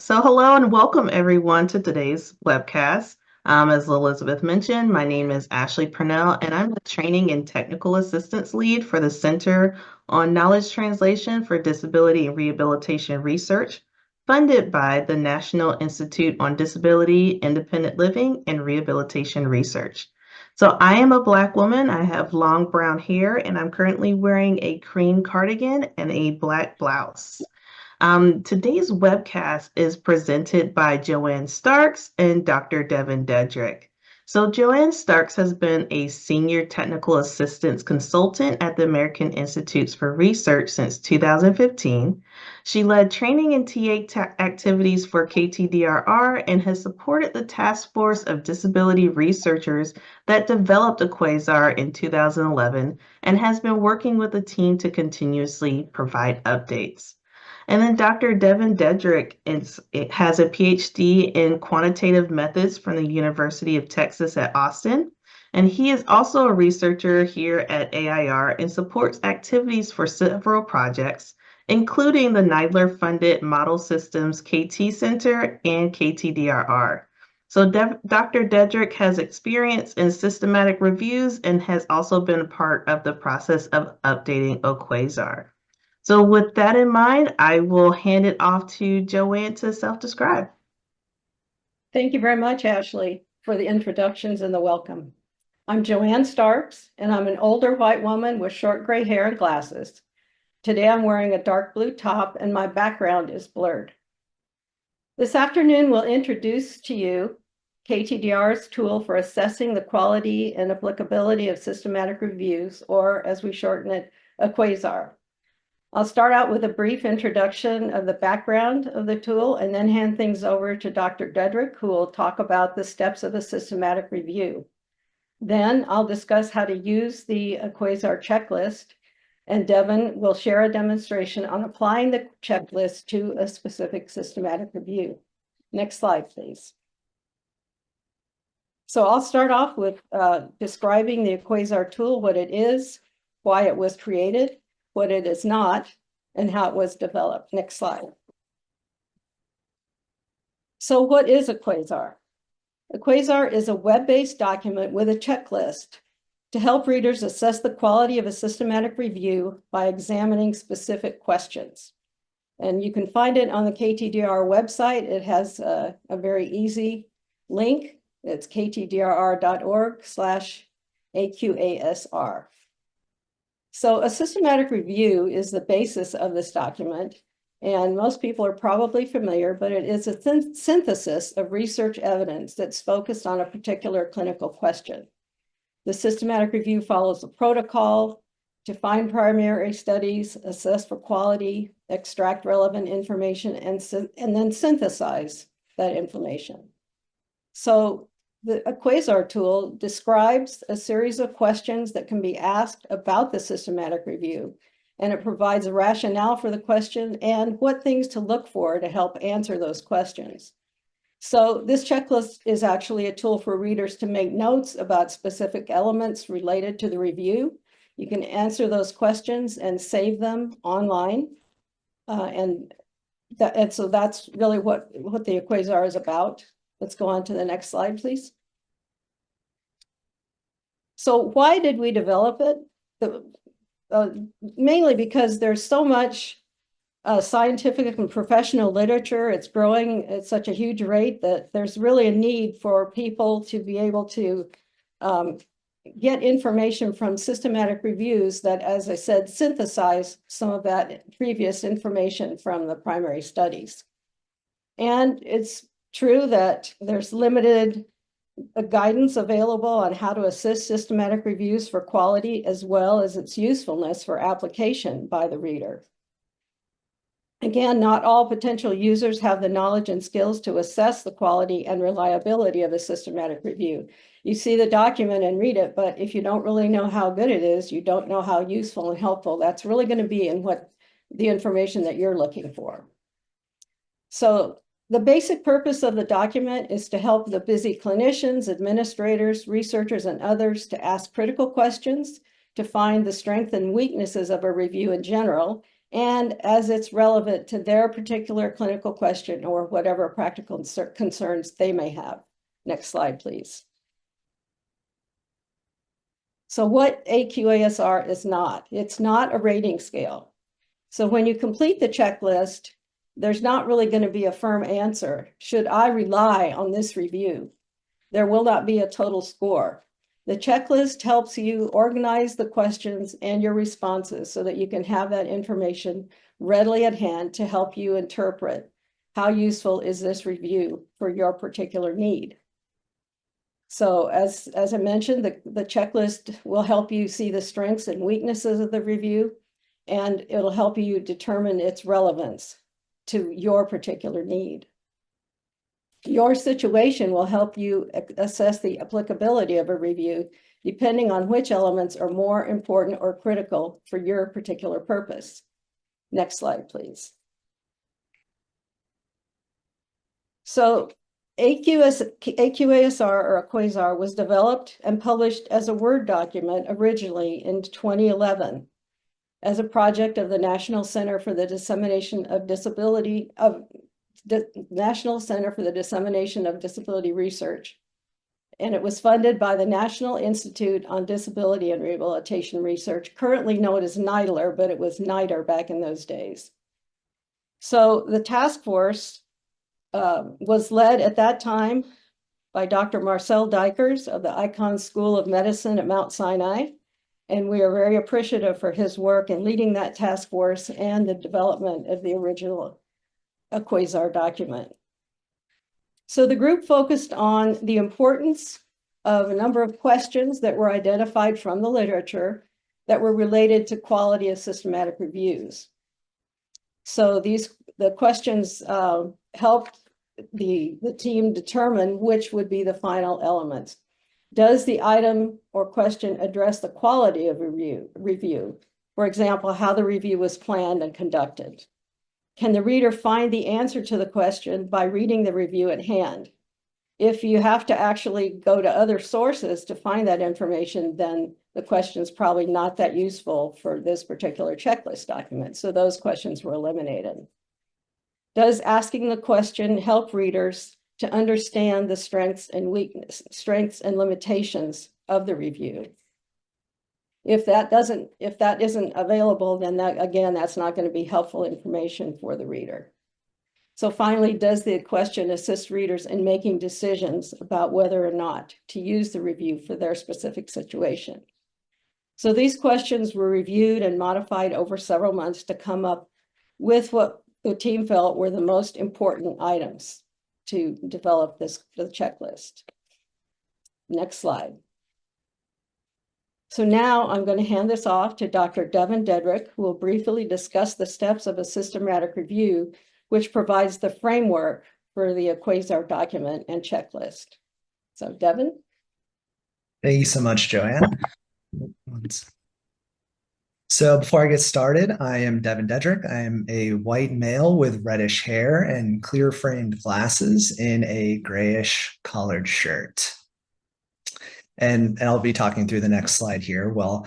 So hello and welcome everyone to today's webcast. As Elizabeth mentioned, my name is Ashley Purnell and I'm the Training and Technical Assistance Lead for the Center on Knowledge Translation for Disability and Rehabilitation Research, funded by the National Institute on Disability, Independent Living, and Rehabilitation Research. So I am a Black woman. I have long brown hair and I'm currently wearing a cream cardigan and a black blouse. Today's webcast is presented by Joanne Starks and Dr. Devin Dedrick. So Joanne Starks has been a senior technical assistance consultant at the American Institutes for Research since 2015. She led training and TA activities for KTDRR and has supported the task force of disability researchers that developed a quasar in 2011 and has been working with the team to continuously provide updates. And then Dr. Devin Dedrick has a PhD in quantitative methods from the University of Texas at Austin. And he is also a researcher here at AIR and supports activities for several projects, including the NIDLR funded Model Systems KT Center and KTDRR. So Dr. Dedrick has experience in systematic reviews and has also been a part of the process of updating OQuasar. So with that in mind, I will hand it off to Joanne to self-describe. Thank you very much, Ashley, for the introductions and the welcome. I'm Joanne Starks, and I'm an older white woman with short gray hair and glasses. Today I'm wearing a dark blue top and my background is blurred. This afternoon we'll introduce to you KTDR's tool for assessing the quality and applicability of systematic reviews, or as we shorten it, a quasar. I'll start out with a brief introduction of the background of the tool and then hand things over to Dr. Dedrick, who will talk about the steps of a systematic review. Then I'll discuss how to use the Quasar checklist, and Devin will share a demonstration on applying the checklist to a specific systematic review. Next slide, please. So I'll start off with describing the Quasar tool, what it is, why it was created, what it is not, and how it was developed. Next slide. So what is a quasar? A quasar is a web-based document with a checklist to help readers assess the quality of a systematic review by examining specific questions. And you can find it on the KTDR website. It has a very easy link. It's ktdrr.org/AQASR. So a systematic review is the basis of this document, and most people are probably familiar, but it is a synthesis of research evidence that's focused on a particular clinical question. The systematic review follows a protocol to find primary studies, assess for quality, extract relevant information, and then synthesize that information. So the Quasar tool describes a series of questions that can be asked about the systematic review, and it provides a rationale for the question and what things to look for to help answer those questions. So this checklist is actually a tool for readers to make notes about specific elements related to the review. You can answer those questions and save them online. And so that's really what the Quasar is about. Let's go on to the next slide, please. So why did we develop it? Mainly because there's so much scientific and professional literature. It's growing at such a huge rate that there's really a need for people to be able to get information from systematic reviews that, as I said, synthesize some of that previous information from the primary studies. And it's true that there's limited guidance available on how to assist systematic reviews for quality, as well as its usefulness for application by the reader. Again, not all potential users have the knowledge and skills to assess the quality and reliability of a systematic review. You see the document and read it, but if you don't really know how good it is, you don't know how useful and helpful that's really going to be in what the information that you're looking for. So the basic purpose of the document is to help the busy clinicians, administrators, researchers, and others to ask critical questions, to find the strengths and weaknesses of a review in general, and as it's relevant to their particular clinical question or whatever practical concerns they may have. Next slide, please. So what AQASR is not, it's not a rating scale. So when you complete the checklist, there's not really going to be a firm answer. Should I rely on this review? There will not be a total score. The checklist helps you organize the questions and your responses so that you can have that information readily at hand to help you interpret how useful is this review for your particular need. So as I mentioned, the checklist will help you see the strengths and weaknesses of the review, and it'll help you determine its relevance to your particular need. Your situation will help you assess the applicability of a review, depending on which elements are more important or critical for your particular purpose. Next slide, please. So AQASR or AQUASR was developed and published as a Word document originally in 2011 as a project of the National Center for the Dissemination of Disability Research. And it was funded by the National Institute on Disability and Rehabilitation Research, currently known as NIDLR, but it was NIDR back in those days. So the task force was led at that time by Dr. Marcel Dykers of the Icahn School of Medicine at Mount Sinai. And we are very appreciative for his work in leading that task force and the development of the original AQUASR document. So the group focused on the importance of a number of questions that were identified from the literature that were related to quality of systematic reviews. So the questions helped the team determine which would be the final elements. Does the item or question address the quality of review? For example, how the review was planned and conducted. Can the reader find the answer to the question by reading the review at hand? If you have to actually go to other sources to find that information, then the question is probably not that useful for this particular checklist document. So those questions were eliminated. Does asking the question help readers to understand the strengths and limitations of the review? If that isn't available, then that's not going to be helpful information for the reader. So finally, does the question assist readers in making decisions about whether or not to use the review for their specific situation? So these questions were reviewed and modified over several months to come up with what the team felt were the most important items to develop the checklist. Next slide. So now I'm going to hand this off to Dr. Devin Dedrick, who will briefly discuss the steps of a systematic review, which provides the framework for the AQUASR document and checklist. So Devin. Thank you so much, Joanne. So before I get started, I am Devin Dedrick. I am a white male with reddish hair and clear framed glasses in a grayish collared shirt. And I'll be talking through the next slide here. Well,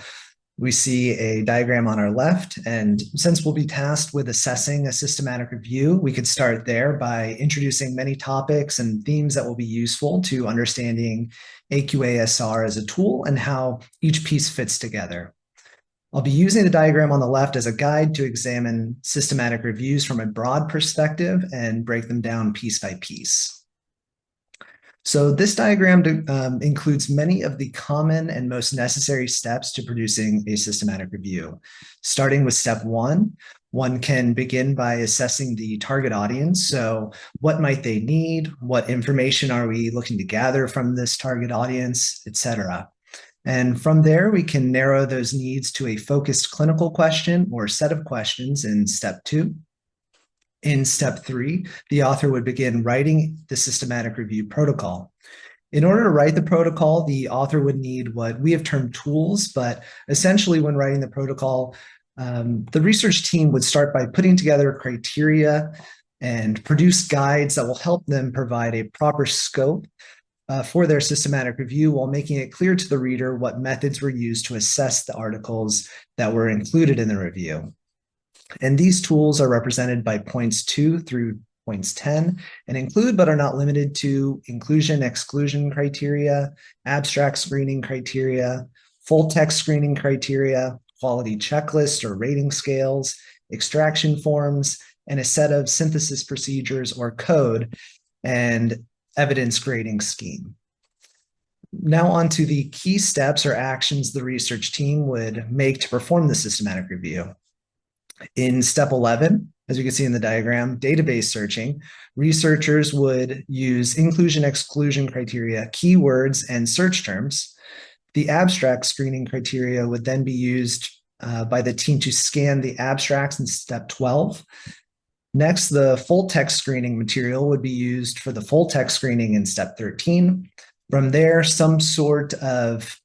we see a diagram on our left, and since we'll be tasked with assessing a systematic review, we could start there by introducing many topics and themes that will be useful to understanding AQASR as a tool and how each piece fits together. I'll be using the diagram on the left as a guide to examine systematic reviews from a broad perspective and break them down piece by piece. So this diagram includes many of the common and most necessary steps to producing a systematic review. Starting with step one can begin by assessing the target audience. So what might they need? What information are we looking to gather from this target audience, etc. And from there, we can narrow those needs to a focused clinical question or set of questions in step two. In step three, the author would begin writing the systematic review protocol. In order to write the protocol, the author would need what we have termed tools, but essentially when writing the protocol, the research team would start by putting together criteria and produce guides that will help them provide a proper scope for their systematic review while making it clear to the reader what methods were used to assess the articles that were included in the review. And these tools are represented by points 2 through points 10 and include but are not limited to inclusion exclusion criteria, abstract screening criteria, full text screening criteria, quality checklist or rating scales, extraction forms, and a set of synthesis procedures or code and evidence grading scheme. Now on to the key steps or actions the research team would make to perform the systematic review. In step 11, as you can see in the diagram, database searching, researchers would use inclusion-exclusion criteria, keywords, and search terms. The abstract screening criteria would then be used by the team to scan the abstracts in step 12. Next, the full text screening material would be used for the full text screening in step 13. From there, some sort of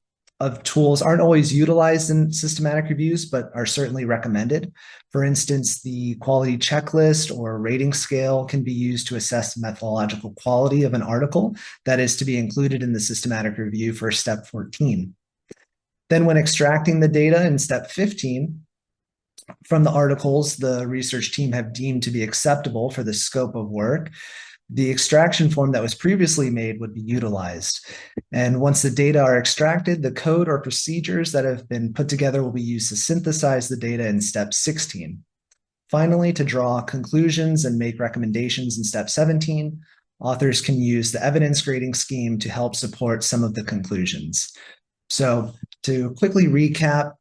tools aren't always utilized in systematic reviews, but are certainly recommended. For instance, the quality checklist or rating scale can be used to assess the methodological quality of an article that is to be included in the systematic review for step 14. Then when extracting the data in step 15, from the articles the research team have deemed to be acceptable for the scope of work, the extraction form that was previously made would be utilized. And once the data are extracted, the code or procedures that have been put together will be used to synthesize the data in step 16. Finally, to draw conclusions and make recommendations in step 17, authors can use the evidence grading scheme to help support some of the conclusions. So to quickly recap,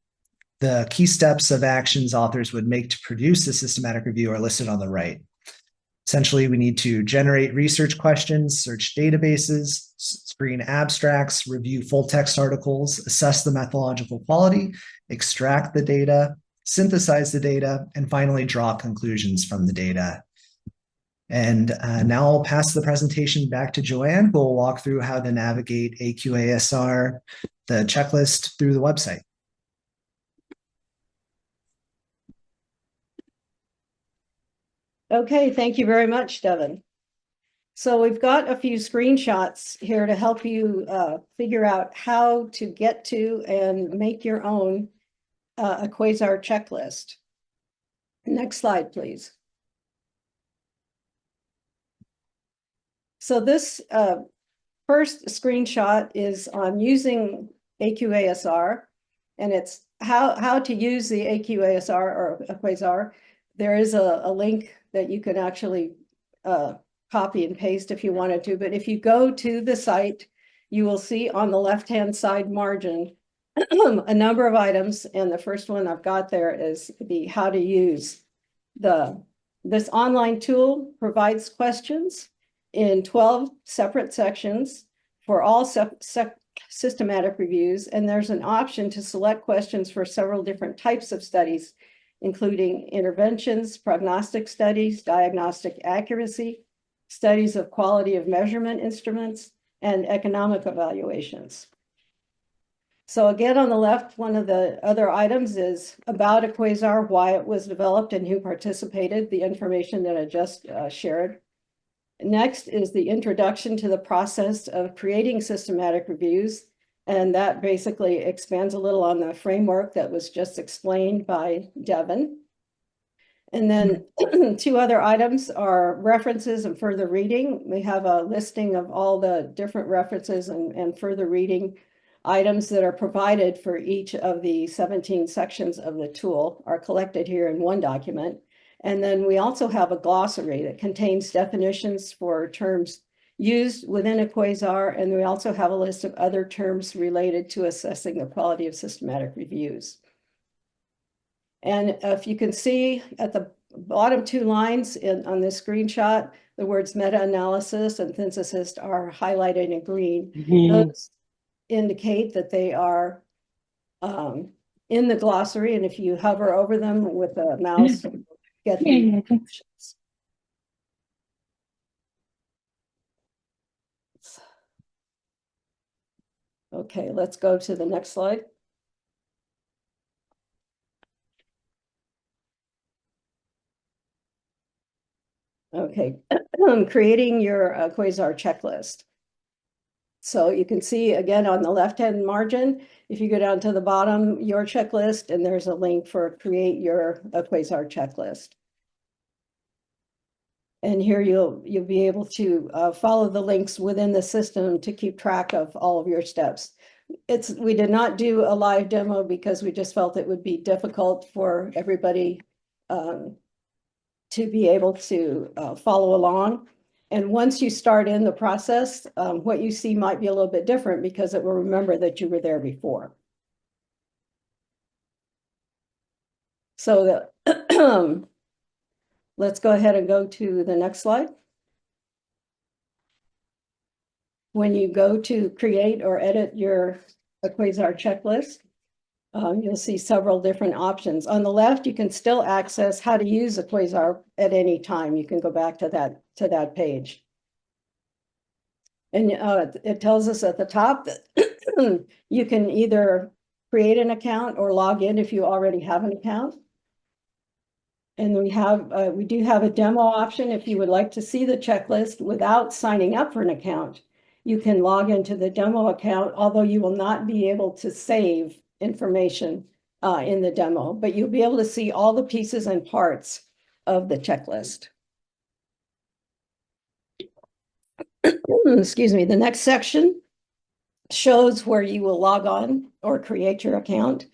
the key steps of actions authors would make to produce a systematic review are listed on the right. Essentially, we need to generate research questions, search databases, screen abstracts, review full text articles, assess the methodological quality, extract the data, synthesize the data, and finally draw conclusions from the data. And now I'll pass the presentation back to Joanne, who will walk through how to navigate AQASR, the checklist through the website. Okay, thank you very much, Devin. So we've got a few screenshots here to help you figure out how to get to and make your own a Quasar checklist. Next slide, please. So this first screenshot is on using AQASR, and it's how to use the AQASR or a Quasar. There is a link that you can actually copy and paste if you wanted to, but if you go to the site, you will see on the left-hand side margin a number of items, and the first one I've got there is the how to use this online tool provides questions in 12 separate sections for all systematic reviews, and there's an option to select questions for several different types of studies, including interventions, prognostic studies, diagnostic accuracy, studies of quality of measurement instruments, and economic evaluations. So again, on the left, one of the other items is about a Quasar, why it was developed and who participated, the information that I just shared. Next is the introduction to the process of creating systematic reviews. And that basically expands a little on the framework that was just explained by Devin. And then two other items are references and further reading. We have a listing of all the different references and further reading items that are provided for each of the 17 sections of the tool are collected here in one document. And then we also have a glossary that contains definitions for terms used within a Quasar, and we also have a list of other terms related to assessing the quality of systematic reviews. And if you can see at the bottom two lines on this screenshot, the words meta-analysis and synthesis are highlighted in green. Those indicate that they are in the glossary, and if you hover over them with a mouse, you get the options. Okay, let's go to the next slide. Okay, creating your Quasar checklist. So you can see again on the left-hand margin, if you go down to the bottom, your checklist, and there's a link for create your Quasar checklist. And here you'll be able to follow the links within the system to keep track of all of your steps. We did not do a live demo because we just felt it would be difficult for everybody to be able to follow along. And once you start in the process, what you see might be a little bit different because it will remember that you were there before. So let's go ahead and go to the next slide. When you go to create or edit your Quasar checklist, you'll see several different options. On the left, you can still access how to use a Quasar at any time. You can go back to that page. And it tells us at the top that you can either create an account or log in if you already have an account. And we do have a demo option. If you would like to see the checklist without signing up for an account, you can log into the demo account, although you will not be able to save information in the demo, but you'll be able to see all the pieces and parts of the checklist. Excuse me, the next section shows where you will log on or create your account.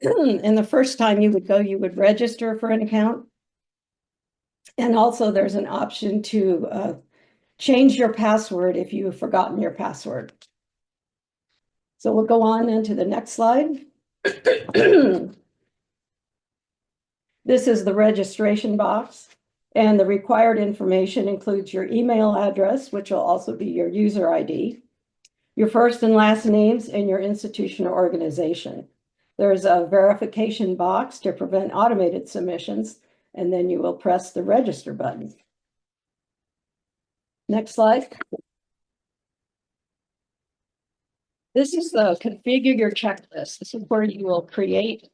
And the first time you would go, you would register for an account. And also there's an option to change your password if you have forgotten your password. So we'll go on into the next slide. This is the registration box, and the required information includes your email address, which will also be your user ID, your first and last names, and your institution or organization. There's a verification box to prevent automated submissions, and then you will press the register button. Next slide. This is the configure your checklist. This is where you will create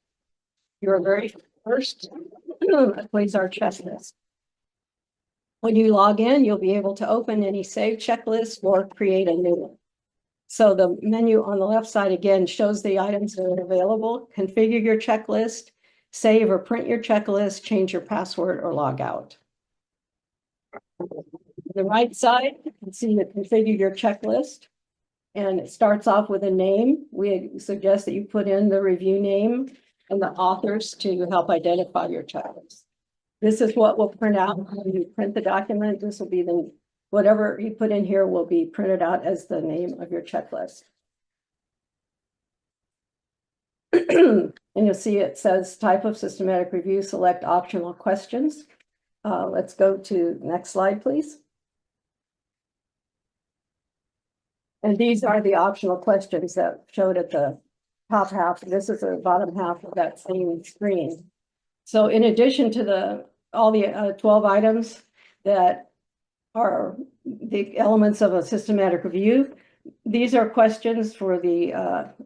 your very first Quasar checklist. When you log in, you'll be able to open any saved checklist or create a new one. So the menu on the left side again shows the items that are available. Configure your checklist, save or print your checklist, change your password, or log out. The right side, you can see the configure your checklist. And it starts off with a name. We suggest that you put in the review name and the authors to help identify your checklist. This is what will print out when you print the document. This will be whatever you put in here will be printed out as the name of your checklist. And you'll see it says type of systematic review, select optional questions. Let's go to next slide, please. And these are the optional questions that showed at the top half. This is the bottom half of that same screen. So in addition to all the 12 items that are the elements of a systematic review, these are questions for the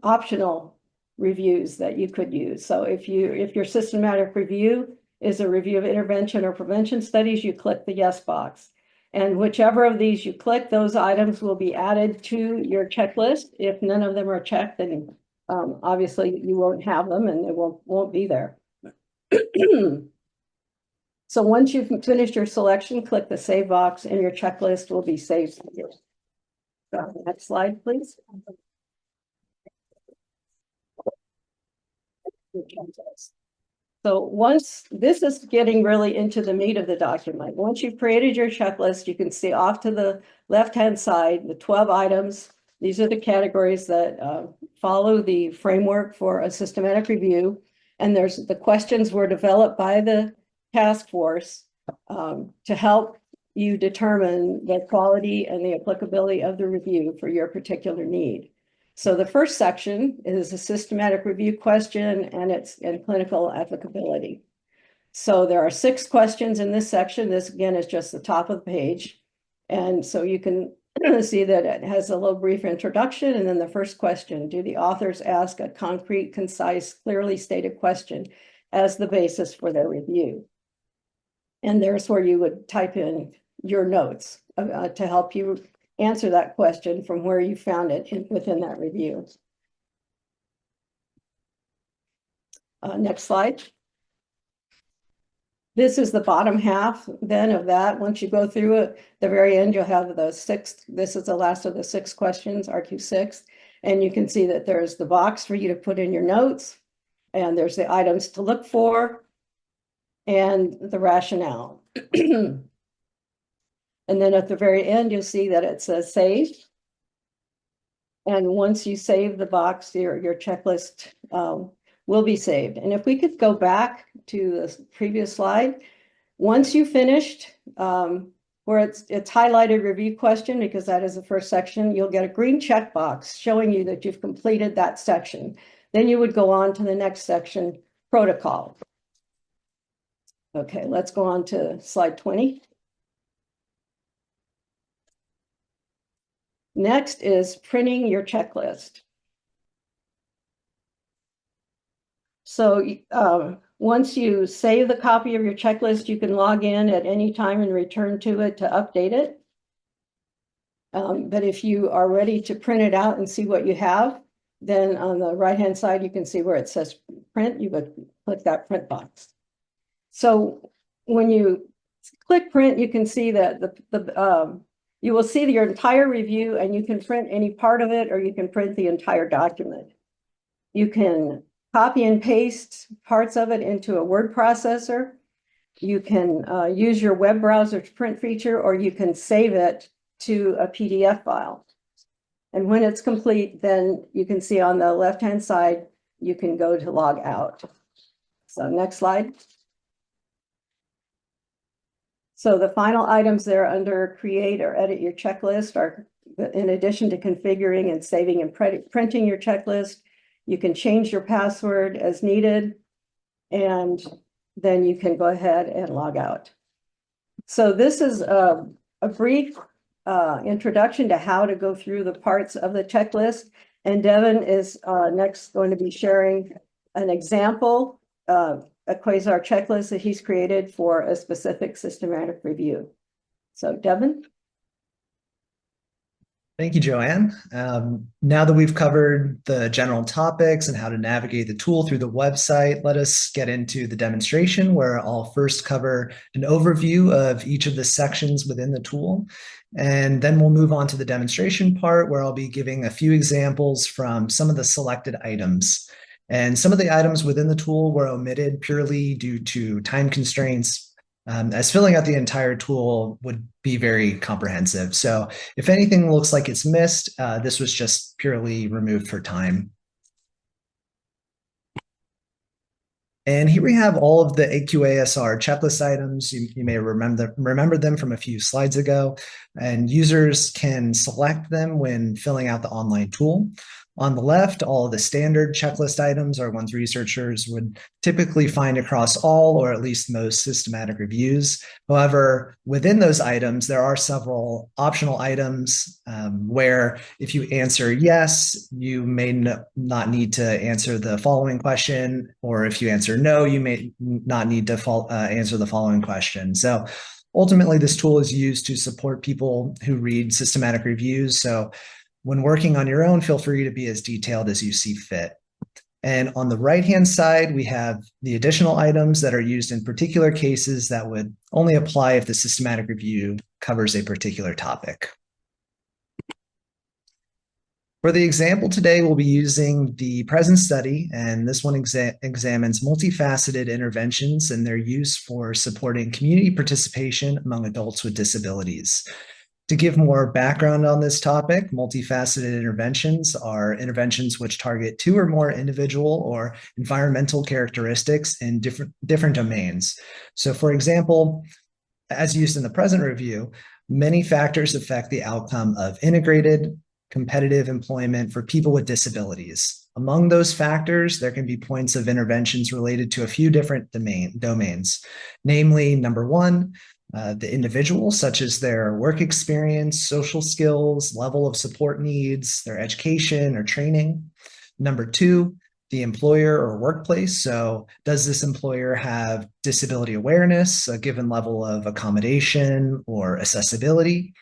optional reviews that you could use. So if your systematic review is a review of intervention or prevention studies, you click the yes box. And whichever of these you click, those items will be added to your checklist. If none of them are checked, then obviously you won't have them and they won't be there. So once you've finished your selection, click the save box and your checklist will be saved. So next slide, please. So once this is getting really into the meat of the document, once you've created your checklist, you can see off to the left-hand side, the 12 items. These are the categories that follow the framework for a systematic review. And there's the questions were developed by the task force to help you determine the quality and the applicability of the review for your particular need. So the first section is a systematic review question and its clinical applicability. So there are 6 questions in this section. This again is just the top of the page. And so you can see that it has a little brief introduction. And then the first question, do the authors ask a concrete, concise, clearly stated question as the basis for their review? And there's where you would type in your notes to help you answer that question from where you found it within that review. Next slide. This is the bottom half then of that. Once you go through it, the very end, you'll have the sixth. This is the last of the 6 questions, RQ6. And you can see that there's the box for you to put in your notes. And there's the items to look for and the rationale. And then at the very end, you'll see that it says save. And once you save the box, your checklist will be saved. And if we could go back to the previous slide, once you finished, where it's highlighted review question, because that is the first section, you'll get a green checkbox showing you that you've completed that section. Then you would go on to the next section, protocol. Okay, let's go on to slide 20. Next is printing your checklist. So once you save the copy of your checklist, you can log in at any time and return to it to update it. But if you are ready to print it out and see what you have, then on the right-hand side, you can see where it says print. You would click that print box. So when you click print, you can see that you will see your entire review, and you can print any part of it, or you can print the entire document. You can copy and paste parts of it into a word processor. You can use your web browser's print feature, or you can save it to a PDF file. And when it's complete, then you can see on the left-hand side, you can go to log out. So next slide. So the final items there under create or edit your checklist are, in addition to configuring and saving and printing your checklist, you can change your password as needed, and then you can go ahead and log out. So this is a brief introduction to how to go through the parts of the checklist. And Devin is next going to be sharing an example of a Quasar checklist that he's created for a specific systematic review. So Devin. Thank you, Joanne. Now that we've covered the general topics and how to navigate the tool through the website, let us get into the demonstration, where I'll first cover an overview of each of the sections within the tool. And then we'll move on to the demonstration part, where I'll be giving a few examples from some of the selected items. And some of the items within the tool were omitted purely due to time constraints, as filling out the entire tool would be very comprehensive. So if anything looks like it's missed, this was just purely removed for time. And here we have all of the AQASR checklist items. You may remember them from a few slides ago, and users can select them when filling out the online tool. On the left, all of the standard checklist items are ones researchers would typically find across all or at least most systematic reviews. However, within those items, there are several optional items where if you answer yes, you may not need to answer the following question, or if you answer no, you may not need to answer the following question. So ultimately, this tool is used to support people who read systematic reviews. So when working on your own, feel free to be as detailed as you see fit. And on the right-hand side, we have the additional items that are used in particular cases that would only apply if the systematic review covers a particular topic. For the example today, we'll be using the present study, and this one examines multifaceted interventions and their use for supporting community participation among adults with disabilities. To give more background on this topic, multifaceted interventions are interventions which target 2 or more individual or environmental characteristics in different domains. So for example, as used in the present review, many factors affect the outcome of integrated, competitive employment for people with disabilities. Among those factors, there can be points of interventions related to a few different domains, namely, number 1, the individual, such as their work experience, social skills, level of support needs, their education or training. Number 2, the employer or workplace. So does this employer have disability awareness, a given level of accommodation or accessibility?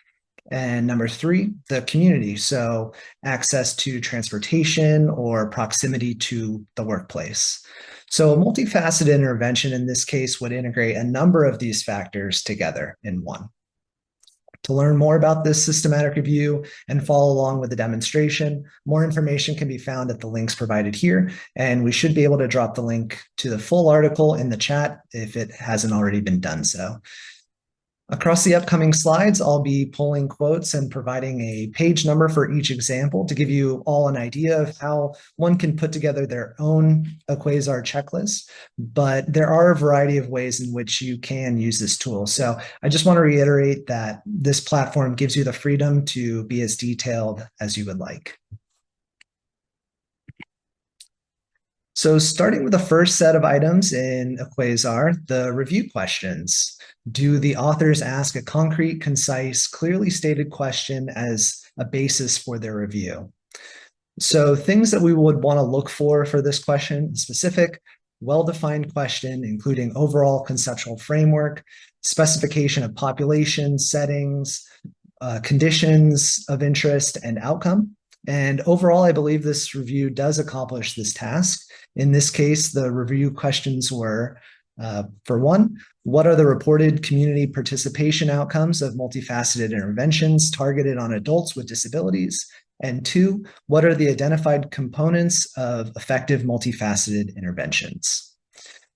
And number three, the community. So access to transportation or proximity to the workplace. So a multifaceted intervention in this case would integrate a number of these factors together in one. To learn more about this systematic review and follow along with the demonstration, more information can be found at the links provided here, and we should be able to drop the link to the full article in the chat if it hasn't already been done so. Across the upcoming slides, I'll be pulling quotes and providing a page number for each example to give you all an idea of how one can put together their own Quasar checklist, but there are a variety of ways in which you can use this tool. So I just want to reiterate that this platform gives you the freedom to be as detailed as you would like. So starting with the first set of items in Quasar, the review questions. Do the authors ask a concrete, concise, clearly stated question as a basis for their review? So things that we would want to look for this question: specific, well-defined question, including overall conceptual framework, specification of population, settings, conditions of interest, and outcome. And overall, I believe this review does accomplish this task. In this case, the review questions were, for one, what are the reported community participation outcomes of multifaceted interventions targeted on adults with disabilities? And two, what are the identified components of effective multifaceted interventions?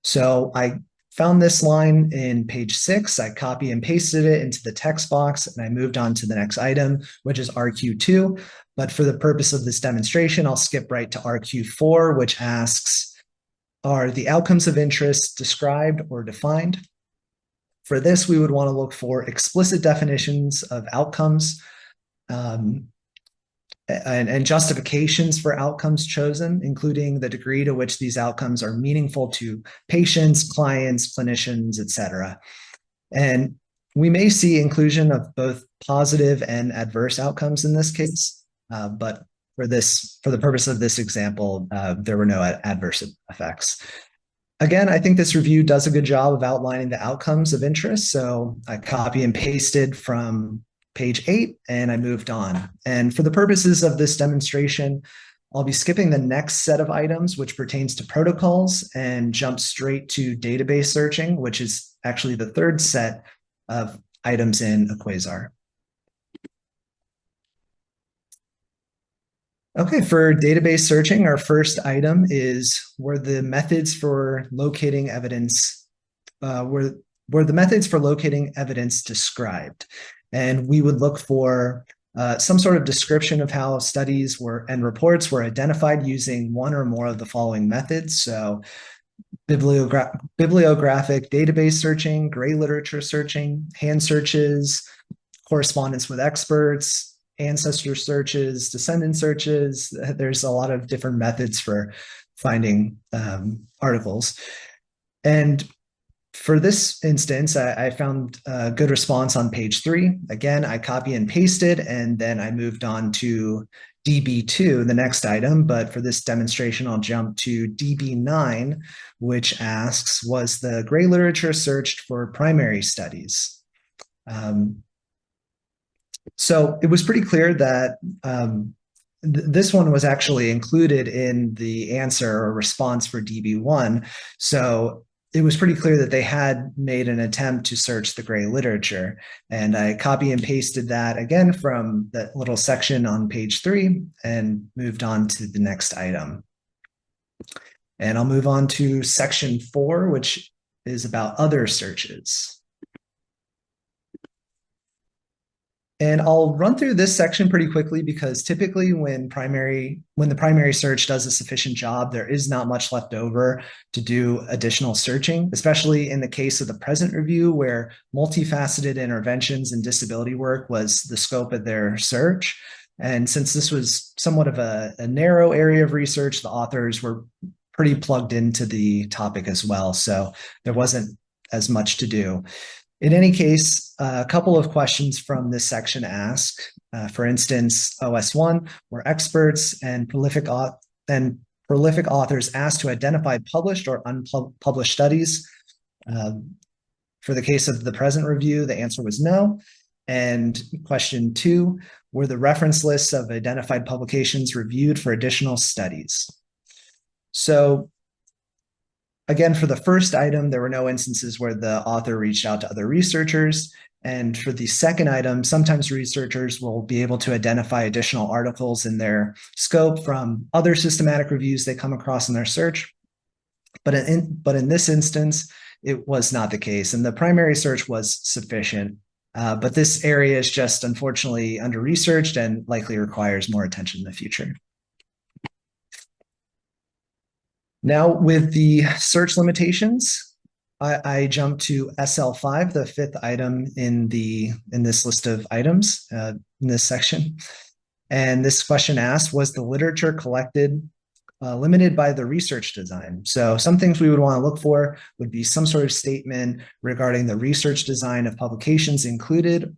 So I found this line in page 6. I copy and pasted it into the text box, and I moved on to the next item, which is RQ2. But for the purpose of this demonstration, I'll skip right to RQ4, which asks, are the outcomes of interest described or defined? For this, we would want to look for explicit definitions of outcomes and justifications for outcomes chosen, including the degree to which these outcomes are meaningful to patients, clients, clinicians, etc. And we may see inclusion of both positive and adverse outcomes in this case, but for the purpose of this example, there were no adverse effects. Again, I think this review does a good job of outlining the outcomes of interest. So I copy and pasted from page 8 and I moved on. And for the purposes of this demonstration, I'll be skipping the next set of items, which pertains to protocols, and jump straight to database searching, which is actually the third set of items in Quasar. Okay, for database searching, our first item is were the methods for locating evidence described? And we would look for some sort of description of how studies and reports were identified using one or more of the following methods. So bibliographic database searching, gray literature searching, hand searches, correspondence with experts, ancestor searches, descendant searches. There's a lot of different methods for finding articles. And for this instance, I found a good response on page 3. Again, I copy and pasted, and then I moved on to DB2, the next item. But for this demonstration, I'll jump to DB9, which asks, was the gray literature searched for primary studies? So it was pretty clear that this one was actually included in the answer or response for DB1. So it was pretty clear that they had made an attempt to search the gray literature. And I copy and pasted that again from that little section on page 3 and moved on to the next item. And I'll move on to section 4, which is about other searches. And I'll run through this section pretty quickly because typically when the primary search does a sufficient job, there is not much left over to do additional searching, especially in the case of the present review where multifaceted interventions in disability work was the scope of their search. And since this was somewhat of a narrow area of research, the authors were pretty plugged into the topic as well. So there wasn't as much to do. In any case, a couple of questions from this section ask, for instance, OS1, were experts and prolific authors asked to identify published or unpublished studies? For the case of the present review, the answer was no. And question 2, were the reference lists of identified publications reviewed for additional studies? So again, for the first item, there were no instances where the author reached out to other researchers. And for the second item, sometimes researchers will be able to identify additional articles in their scope from other systematic reviews they come across in their search. But in this instance, it was not the case, and the primary search was sufficient. But this area is just unfortunately under-researched and likely requires more attention in the future. Now, with the search limitations, I jump to SL5, the 5th item in this list of items in this section. And this question asks, was the literature collected limited by the research design? So some things we would want to look for would be some sort of statement regarding the research design of publications included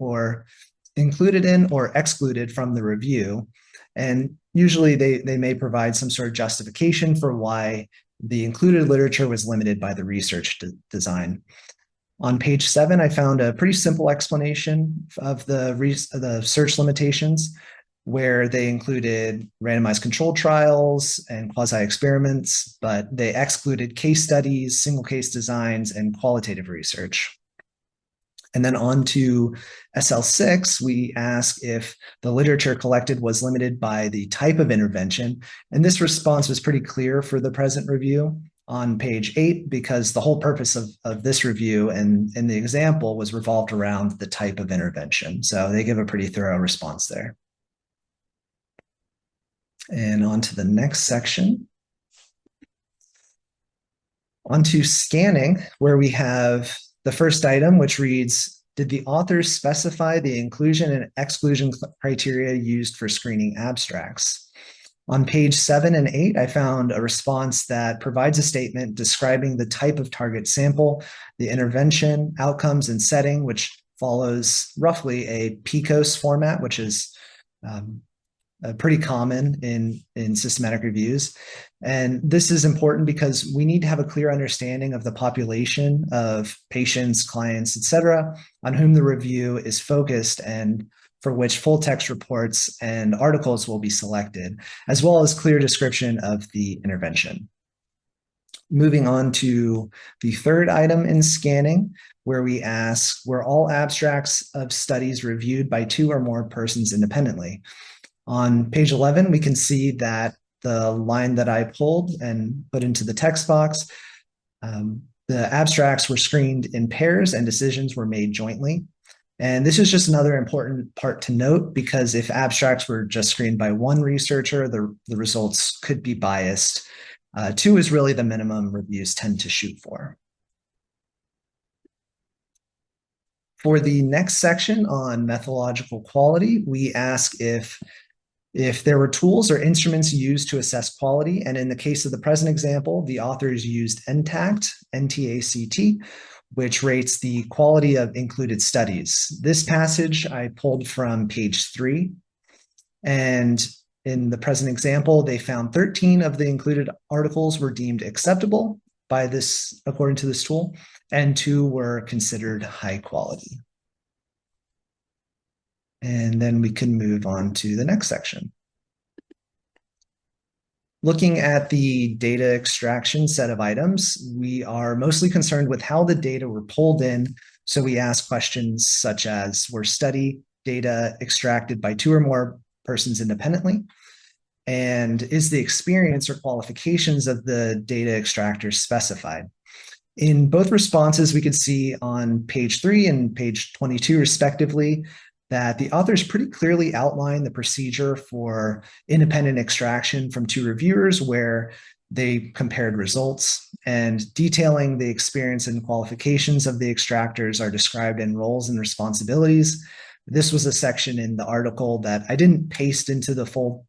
in or excluded from the review. And usually they may provide some sort of justification for why the included literature was limited by the research design. On page 7, I found a pretty simple explanation of the search limitations, where they included randomized controlled trials and quasi-experiments, but they excluded case studies, single case designs, and qualitative research. And then on to SL6, we ask if the literature collected was limited by the type of intervention. And this response was pretty clear for the present review on page 8, because the whole purpose of this review and in the example was revolved around the type of intervention. So they give a pretty thorough response there. And on to the next section. On to scanning, where we have the first item, which reads, did the authors specify the inclusion and exclusion criteria used for screening abstracts? On page 7 and 8, I found a response that provides a statement describing the type of target sample, the intervention, outcomes, and setting, which follows roughly a PCOS format, which is pretty common in systematic reviews. And this is important because we need to have a clear understanding of the population of patients, clients, et cetera, on whom the review is focused and for which full text reports and articles will be selected, as well as clear description of the intervention. Moving on to the third item in scanning, where we ask, were all abstracts of studies reviewed by 2 or more persons independently? On page 11, we can see that the line that I pulled and put into the text box, the abstracts were screened in pairs and decisions were made jointly. And this is just another important part to note, because if abstracts were just screened by one researcher, the results could be biased. 2 is really the minimum reviews tend to shoot for. For the next section on methodological quality, we ask if there were tools or instruments used to assess quality. And in the case of the present example, the authors used NTACT, N-T-A-C-T, which rates the quality of included studies. This passage I pulled from page 3. And in the present example, they found 13 of the included articles were deemed acceptable by this, according to this tool, and 2 were considered high quality. And then we can move on to the next section. Looking at the data extraction set of items, we are mostly concerned with how the data were pulled in. So we ask questions such as, were study data extracted by 2 or more persons independently? And is the experience or qualifications of the data extractors specified? In both responses, we could see on page 3 and page 22, respectively, that the authors pretty clearly outline the procedure for independent extraction from 2 reviewers, where they compared results, and detailing the experience and qualifications of the extractors are described in roles and responsibilities. This was a section in the article that I didn't paste into the full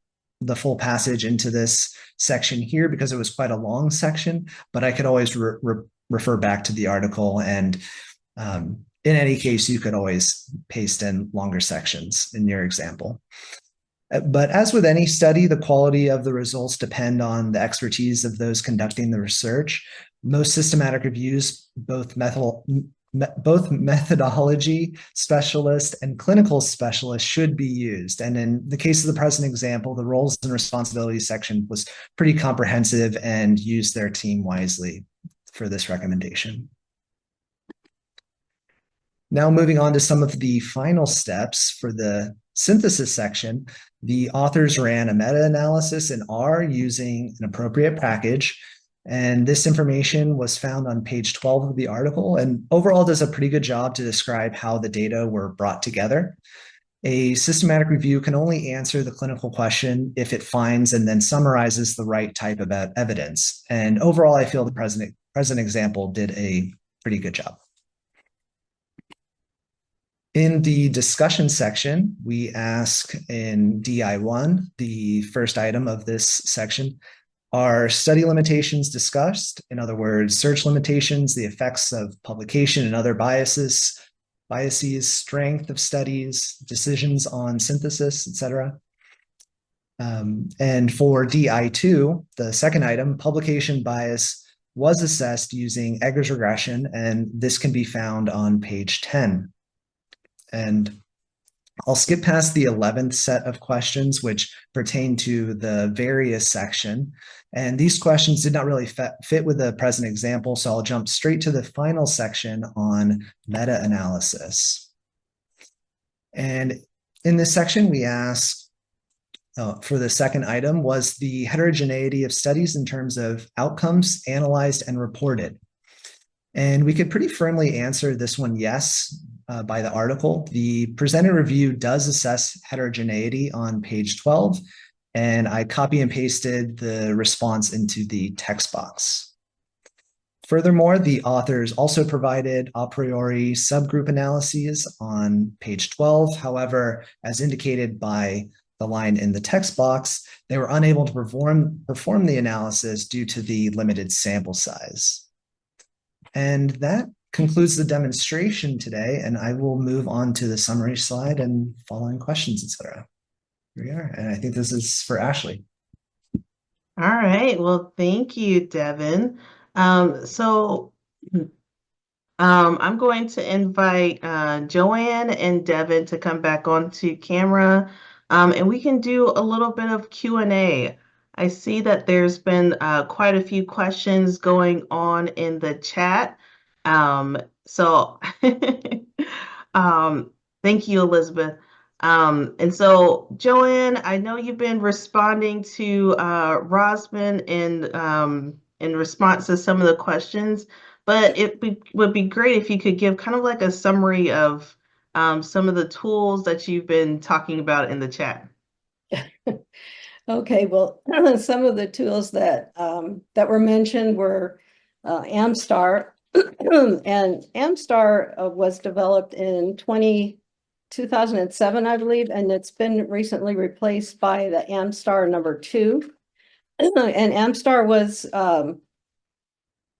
passage into this section here because it was quite a long section, but I could always refer back to the article, and in any case, you could always paste in longer sections in your example. But as with any study, the quality of the results depend on the expertise of those conducting the research. Most systematic reviews, both both methodology specialist and clinical specialist should be used. And in the case of the present example, the roles and responsibilities section was pretty comprehensive and used their team wisely for this recommendation. Now moving on to some of the final steps for the synthesis section, the authors ran a meta-analysis in R using an appropriate package. And this information was found on page 12 of the article and overall does a pretty good job to describe how the data were brought together. A systematic review can only answer the clinical question if it finds and then summarizes the right type of evidence. And overall, I feel the present example did a pretty good job. In the discussion section, we ask in DI1, the first item of this section, are study limitations discussed? In other words, search limitations, the effects of publication and other biases, strength of studies, decisions on synthesis, etc. And for DI2, the second item, publication bias was assessed using Egger's regression, and this can be found on page 10. And I'll skip past the 11th set of questions, which pertain to the various section. And these questions did not really fit with the present example, so I'll jump straight to the final section on meta-analysis. And in this section, we ask, for the second item, was the heterogeneity of studies in terms of outcomes analyzed and reported? And we could pretty firmly answer this one yes by the article. The presented review does assess heterogeneity on page 12, and I copy and pasted the response into the text box. Furthermore, the authors also provided a priori subgroup analyses on page 12. However, as indicated by the line in the text box, they were unable to perform the analysis due to the limited sample size. And that concludes the demonstration today, and I will move on to the summary slide and following questions, etc. Here we are, and I think this is for Ashley. All right, well, thank you, Devin. I'm going to invite Joanne and Devin to come back onto camera, and we can do a little bit of Q&A. I see that there's been quite a few questions going on in the chat. Thank you, Elizabeth. And so, Joanne, I know you've been responding to Rosman in response to some of the questions, but would be great if you could give kind of like a summary of some of the tools that you've been talking about in the chat. Okay, well, some of the tools that were mentioned were Amstar, and Amstar was developed in 2007, I believe, and it's been recently replaced by the Amstar number 2. And Amstar was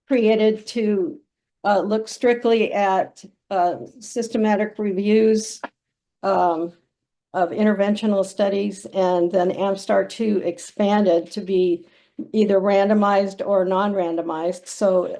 created to look strictly at systematic reviews of interventional studies, and then Amstar 2 expanded to be either randomized or non-randomized. So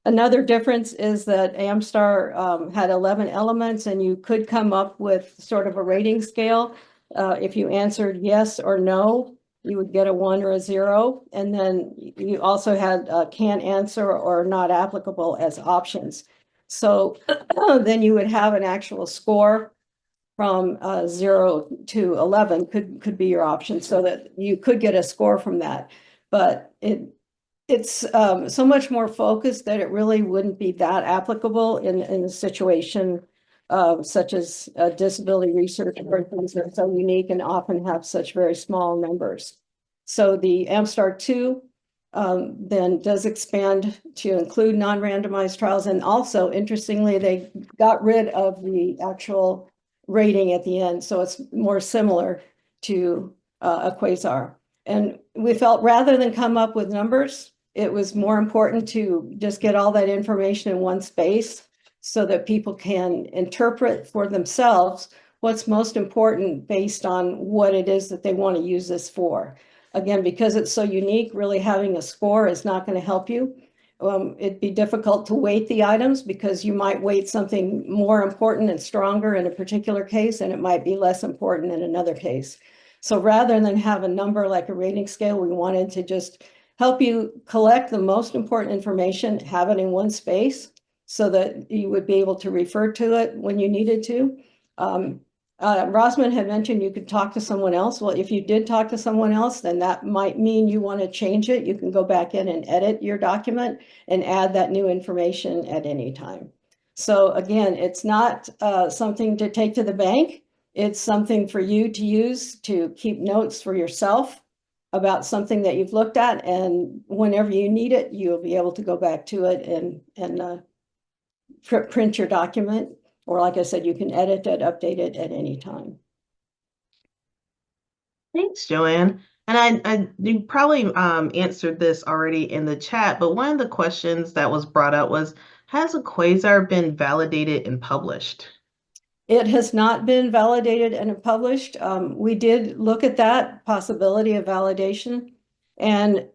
another difference is that Amstar had 11 elements, and you could come up with sort of a rating scale. If you answered yes or no, you would get a 1 or a 0. And then you also had can't answer or not applicable as options. So then you would have an actual score from 0 to 11 could be your option, so that you could get a score from that. But it's so much more focused that it really wouldn't be that applicable in a situation such as disability research, where things are so unique and often have such very small numbers. So the Amstar 2 then does expand to include non-randomized trials. And also, interestingly, they got rid of the actual rating at the end. So it's more similar to a quasar. And we felt rather than come up with numbers, it was more important to just get all that information in one space so that people can interpret for themselves what's most important based on what it is that they want to use this for. Again, because it's so unique, really having a score is not going to help you. It'd be difficult to weight the items because you might weight something more important and stronger in a particular case, and it might be less important in another case. So rather than have a number like a rating scale, we wanted to just help you collect the most important information, have it in one space so that you would be able to refer to it when you needed to. Rosman had mentioned you could talk to someone else. Well, if you did talk to someone else, then that might mean you want to change it. You can go back in and edit your document and add that new information at any time. So again, it's not something to take to the bank. It's something for you to use to keep notes for yourself about something that you've looked at. And whenever you need it, you'll be able to go back to it and print your document. Or like I said, you can edit it, update it at any time. Thanks, Joanne. And you probably answered this already in the chat, but one of the questions that was brought up was, has a quasar been validated and published? It has not been validated and published. We did look at that possibility of validation, and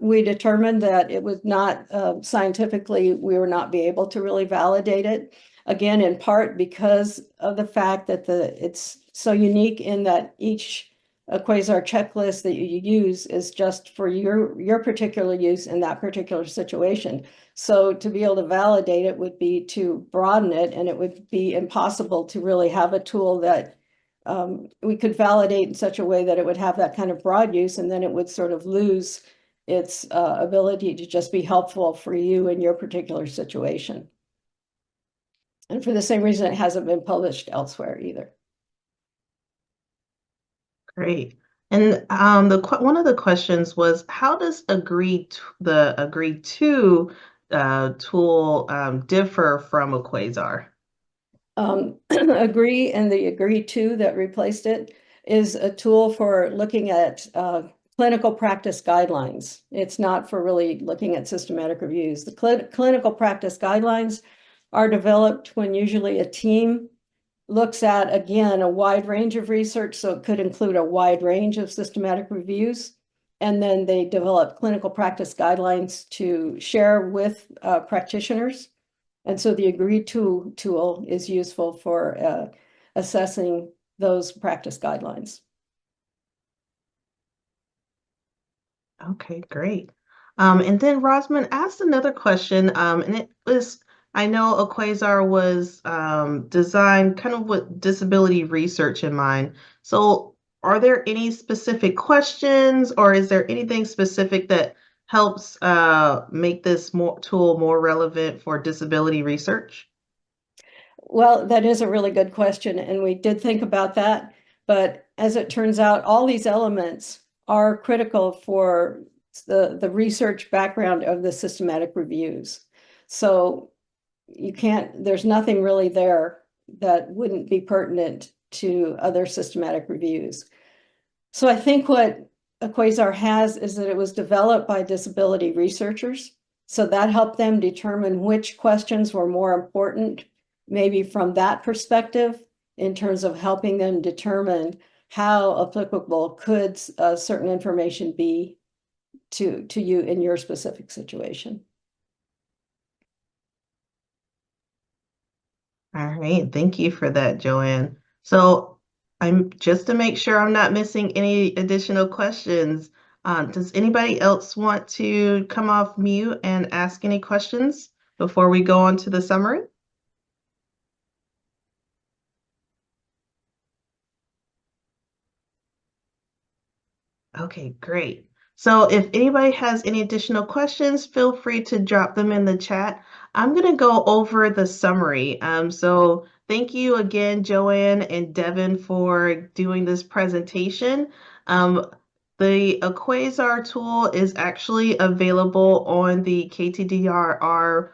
we determined that it was not scientifically, we would not be able to really validate it. Again, in part because of the fact that it's so unique in that each quasar checklist that you use is just for your particular use in that particular situation. So to be able to validate it would be to broaden it, and it would be impossible to really have a tool that we could validate in such a way that it would have that kind of broad use, and then it would sort of lose its ability to just be helpful for you in your particular situation. And for the same reason, it hasn't been published elsewhere either. Great. And one of the questions was, how does the Agree2 tool differ from a quasar? Agree and the Agree2 that replaced it is a tool for looking at clinical practice guidelines. It's not for really looking at systematic reviews. The clinical practice guidelines are developed when usually a team looks at, again, a wide range of research, so it could include a wide range of systematic reviews. And then they develop clinical practice guidelines to share with practitioners. And so the Agree2 tool is useful for assessing those practice guidelines. Okay, great. And then Rosman asked another question, and it was, I know a quasar was designed kind of with disability research in mind. So are there any specific questions, or is there anything specific that helps make this tool more relevant for disability research? Well, that is a really good question, and we did think about that. But as it turns out, all these elements are critical for the research background of the systematic reviews. So there's nothing really there that wouldn't be pertinent to other systematic reviews. So I think what a quasar has is that it was developed by disability researchers. So that helped them determine which questions were more important, maybe from that perspective, in terms of helping them determine how applicable could certain information be to you in your specific situation. All right, thank you for that, Joanne. So I'm just to make sure I'm not missing any additional questions. Does anybody else want to come off mute and ask any questions before we go on to the summary? Okay, great. So if anybody has any additional questions, feel free to drop them in the chat. I'm going to go over the summary. So thank you again, Joanne and Devin, for doing this presentation. The Quasar tool is actually available on the ktdrr.org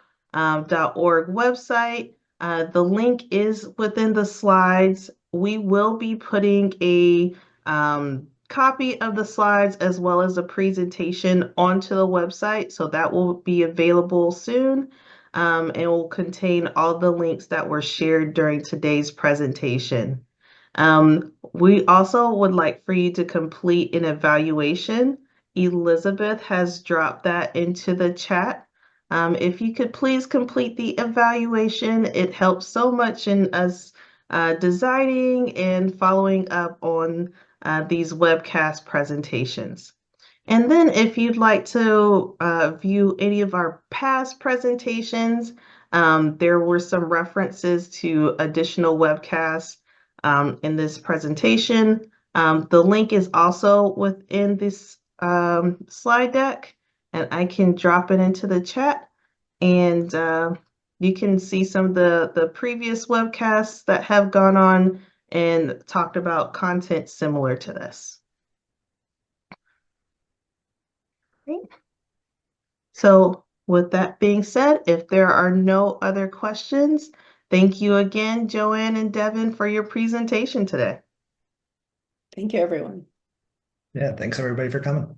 website. The link is within the slides. We will be putting a copy of the slides as well as a presentation onto the website, so that will be available soon, and will contain all the links that were shared during today's presentation. We also would like for you to complete an evaluation. Elizabeth has dropped that into the chat. If you could please complete the evaluation, it helps so much in us designing and following up on these webcast presentations. And then if you'd like to view any of our past presentations, there were some references to additional webcasts in this presentation. The link is also within this slide deck, and I can drop it into the chat. And you can see some of the previous webcasts that have gone on and talked about content similar to this. So with that being said, if there are no other questions, thank you again, Joanne and Devin, for your presentation today. Thank you, everyone. Yeah, thanks everybody for coming.